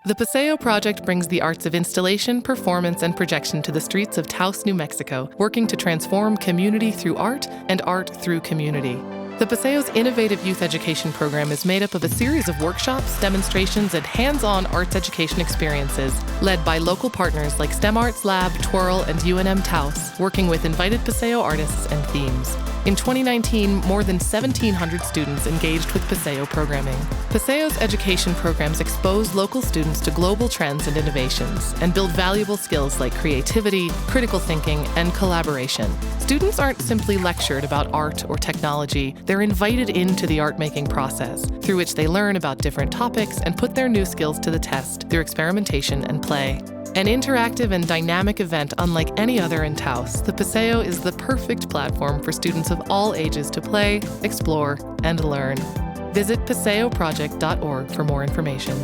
The Paseo project brings the arts of installation, performance, and projection to the streets of Taos, New Mexico, working to transform community through art and art through community. The Paseo's innovative youth education program is made up of a series of workshops, demonstrations, and hands-on arts education experiences led by local partners like STEM Arts Lab, Twirl, and UNM Taos, working with invited Paseo artists and themes. In 2019, more than 1,700 students engaged with Paseo programming. Paseo's education programs expose local students to global trends and innovations and build valuable skills like creativity, critical thinking, and collaboration. Students aren't simply lectured about art or technology, they're invited into the art-making process, through which they learn about different topics and put their new skills to the test through experimentation and play. An interactive and dynamic event unlike any other in Taos, the Paseo is the perfect platform for students of all ages to play, explore, and learn. Visit paseoproject.org for more information.